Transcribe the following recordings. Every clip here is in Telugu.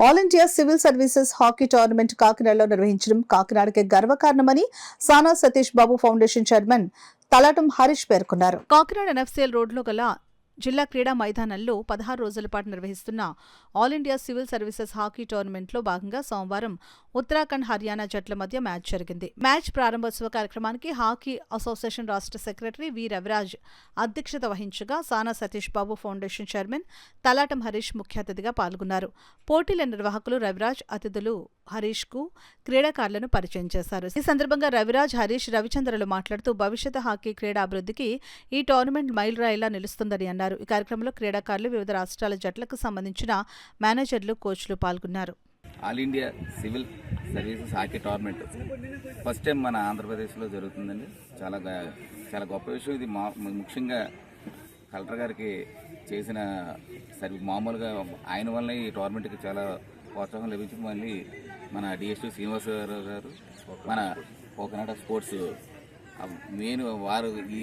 All India civil services hockey tournament కాకినాడలో నిర్వహించడం కాకినాడకి గర్వకారణమని సానా సతీష్ బాబు ఫౌండేషన్ చైర్మన్ తలాటం హరీష్ పేర్కొన్నారు. కాకినాడ ఎన్ఎఫ్సిఎల్ రోడ్లో గల జిల్లా క్రీడా మైదానంలో 16 రోజుల పాటు నిర్వహిస్తున్న all India civil services hockey టోర్నమెంట్లో భాగంగా సోమవారం ఉత్తరాఖండ్ హర్యానా జట్ల మధ్య మ్యాచ్ జరిగింది. మ్యాచ్ ప్రారంభోత్సవ కార్యక్రమానికి హాకీ అసోసియేషన్ రాష్ట్ర సెక్రటరీ వి రవిరాజ్ అధ్యక్షత వహించగా సానా సతీష్ బాబు ఫౌండేషన్ చైర్మన్ తలాటం హరీష్ ముఖ్య అతిథిగా పాల్గొన్నారు. పోటీల నిర్వాహకులు రవిరాజ్, అతిథులు హరీష్ కు క్రీడాకారులను పరిచయం చేశారు. ఈ సందర్భంగా రవిరాజ్, హరీష్, రవిచంద్రలు మాట్లాడుతూ భవిష్యత్ హాకీ క్రీడా అభివృద్ధికి ఈ టోర్నమెంట్ మైలురాయిలా నిలుస్తుందని అన్నారు. ఈ కార్యక్రమంలో క్రీడాకారులు, వివిధ రాష్ట్రాల జట్లకు సంబంధించిన మేనేజర్లు, కోచ్లు పాల్గొన్నారు. All India civil services hockey tournament first time మన ఆంధ్రప్రదేశ్లో జరుగుతుందండి. చాలా గొప్ప విషయం ఇది. ముఖ్యంగా కలెక్టర్ గారికి చేసిన మామూలుగా ఆయన వల్ల ఈ టోర్నమెంట్కి చాలా ప్రోత్సాహం లభించింది. మళ్ళీ మన డిఎస్టీ శ్రీనివాసరావు గారు, మన కోకనాడ స్పోర్ట్స్ మెయిన్ వారు ఈ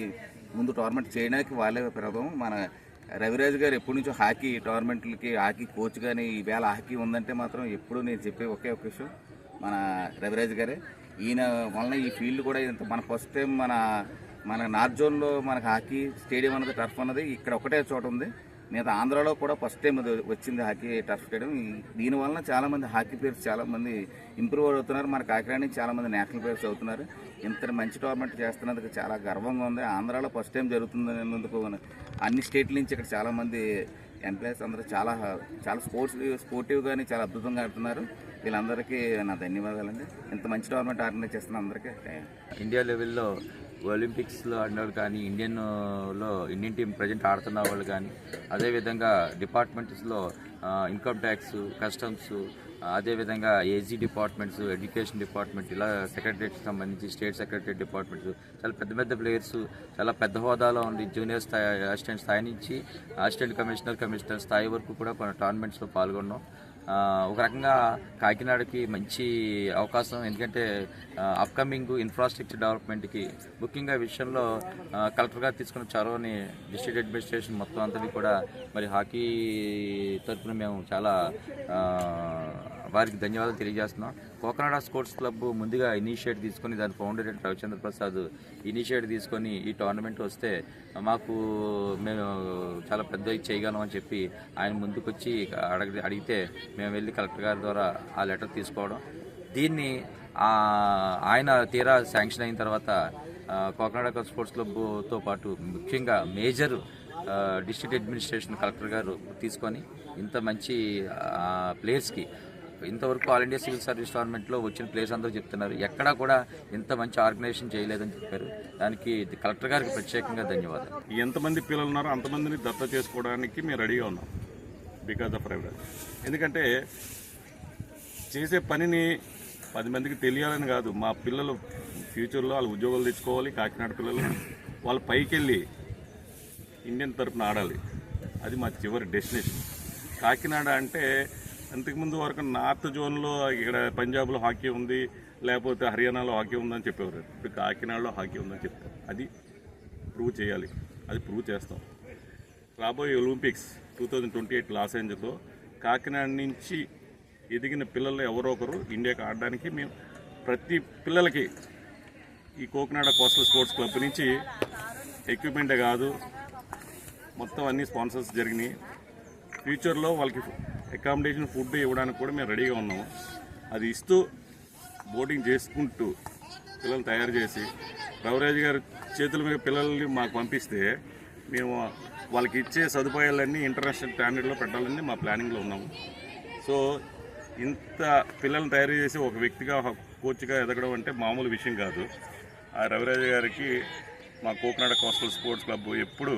ముందు టోర్నమెంట్ చేయడానికి వాళ్ళే ప్రభావం. మన రవిరాజ్ గారు ఎప్పటి నుంచో హాకీ టోర్నమెంట్లకి హాకీ కోచ్ కానీ ఈవేళ హాకీ ఉందంటే మాత్రం ఎప్పుడు నేను చెప్పే ఒకే ఒక విషయం మన రవిరాజ్ గారే. ఈయన వలన ఈ ఫీల్డ్ కూడా ఇంత మన ఫస్ట్ టైం మన నార్త్ జోన్లో మనకు హాకీ స్టేడియం అన్నది, టర్ఫ్ అన్నది ఇక్కడ ఒకటే చోట ఉంది. మిగతా ఆంధ్రాలో కూడా ఫస్ట్ టైం వచ్చింది హాకీ టర్ఫ్ స్టేడియం. దీనివల్ల చాలామంది హాకీ ప్లేయర్స్ చాలామంది ఇంప్రూవ్ అవుతున్నారు. మన కాకినాడ నుంచి చాలామంది నేషనల్ ప్లేయర్స్ అవుతున్నారు. ఇంత మంచి టోర్నమెంట్ చేస్తున్నందుకు చాలా గర్వంగా ఉంది. ఆంధ్రాలో ఫస్ట్ టైం జరుగుతున్నందుకు అన్ని స్టేట్ల నుంచి ఇక్కడ చాలామంది ఎంప్లాయీస్ అందరూ చాలా స్పోర్టివ్ కానీ చాలా అద్భుతంగా ఆడుతున్నారు. వీళ్ళందరికీ నా ధన్యవాదాలండి. ఇంత మంచి టోర్నమెంట్ ఆర్గనైజ్ చేస్తున్న అందరికీ. ఇండియా లెవెల్లో ఒలింపిక్స్లో ఆడినవాళ్ళు కానీ, ఇండియన్ టీం ప్రజెంట్ ఆడుతున్న వాళ్ళు కానీ, అదేవిధంగా డిపార్ట్మెంట్స్లో ఇన్కమ్ ట్యాక్స్, కస్టమ్స్, అదేవిధంగా ఏజీ డిపార్ట్మెంట్స్, ఎడ్యుకేషన్ డిపార్ట్మెంట్, ఇలా సెక్రటరీకి సంబంధించి స్టేట్ సెక్రటరీ డిపార్ట్మెంట్స్ చాలా పెద్ద ప్లేయర్స్ చాలా పెద్ద హోదాలో ఉండి జూనియర్ స్థాయి, అసిస్టెంట్ స్థాయి నుంచి అసిస్టెంట్ కమిషనర్ స్థాయి వరకు కూడా కొన్ని టోర్నమెంట్స్లో పాల్గొన్నాం. ఒక రకంగా కాకినాడకి మంచి అవకాశం. ఎందుకంటే అప్కమింగ్ ఇన్ఫ్రాస్ట్రక్చర్ డెవలప్మెంట్కి ముఖ్యంగా విషయంలో కలెక్టర్ గారు తీసుకున్న చొరవని డిస్ట్రిక్ట్ అడ్మినిస్ట్రేషన్ మొత్తం అంతటి కూడా మరి హాకీ తరఫున మేము చాలా వారికి ధన్యవాదాలు తెలియజేస్తున్నాం. కోకనాడ స్పోర్ట్స్ క్లబ్ ముందుగా ఇనిషియేట్ తీసుకొని దాని ఫౌండర్ రవిచంద్ర ప్రసాద్ ఇనిషియేట్ తీసుకొని ఈ టోర్నమెంట్ వస్తే మేము చాలా పెద్ద చేయగలం అని చెప్పి ఆయన ముందుకొచ్చి అడిగితే మేము వెళ్ళి కలెక్టర్ గారి ద్వారా ఆ లెటర్ తీసుకోవడం, దీన్ని ఆయన తీరా శాంక్షన్ అయిన తర్వాత కోకనాడ స్పోర్ట్స్ క్లబ్తో పాటు ముఖ్యంగా మేజర్ డిస్ట్రిక్ట్ అడ్మినిస్ట్రేషన్ కలెక్టర్ గారు తీసుకొని ఇంత మంచి ప్లేయర్స్కి ఇంతవరకు ఆల్ ఇండియా సివిల్ సర్వీస్ టోర్నమెంట్లో వచ్చిన ప్లేయర్స్ అందరూ చెప్తున్నారు ఎక్కడా కూడా ఇంత మంచి ఆర్గనైజేషన్ చేయలేదని చెప్పారు. దానికి కలెక్టర్ గారికి ప్రత్యేకంగా ధన్యవాదాలు. ఎంతమంది పిల్లలు ఉన్నారో అంతమందిని దత్త చేసుకోవడానికి మేము రెడీగా ఉన్నాం బికాజ్ ఆఫ్ రవిరాజ్. ఎందుకంటే చేసే పనిని 10 మందికి తెలియాలని కాదు, మా పిల్లలు ఫ్యూచర్లో వాళ్ళు ఉద్యోగాలు తెచ్చుకోవాలి. కాకినాడ పిల్లలు వాళ్ళ పైకి వెళ్ళి ఇండియన్ తరఫున ఆడాలి. అది మా చివరి డెస్టినేషన్. కాకినాడ అంటే అంతకుముందు వరకు నార్త్ జోన్లో ఇక్కడ పంజాబ్లో హాకీ ఉంది, లేకపోతే హర్యానాలో హాకీ ఉందని చెప్పేవారు. ఇప్పుడు కాకినాడలో హాకీ ఉందని చెప్తారు. అది ప్రూవ్ చేయాలి, అది ప్రూవ్ చేస్తాం. రాబోయే ఒలింపిక్స్ 2028 లాస్ ఏంజల్స్లో కాకినాడ నుంచి ఎదిగిన పిల్లలు ఎవరో ఒకరు ఇండియాకి ఆడడానికి మేము ప్రతి పిల్లలకి ఈ కోకనాడ కోస్టల్ స్పోర్ట్స్ క్లబ్ నుంచి ఎక్విప్మెంటే కాదు మొత్తం అన్ని స్పాన్సర్స్ జరిగినాయి. ఫ్యూచర్లో వాళ్ళకి అకామిడేషన్, ఫుడ్ ఇవ్వడానికి కూడా మేము రెడీగా ఉన్నాము. అది ఇస్తూ బోటింగ్ చేసుకుంటూ పిల్లలు తయారు చేసి రవిరాజ్ గారి చేతుల మీద పిల్లల్ని మాకు పంపిస్తే మేము వాళ్ళకి ఇచ్చే సదుపాయాలన్నీ ఇంటర్నేషనల్ స్టాండర్డ్లో పెట్టాలని మా ప్లానింగ్లో ఉన్నాము. సో ఇంత పిల్లల్ని తయారు చేసి ఒక వ్యక్తిగా, కోచ్గా ఎదగడం అంటే మామూలు విషయం కాదు. ఆ రవిరాజ్ గారికి మా కోకనాడ కోస్టల్ స్పోర్ట్స్ క్లబ్ ఎప్పుడు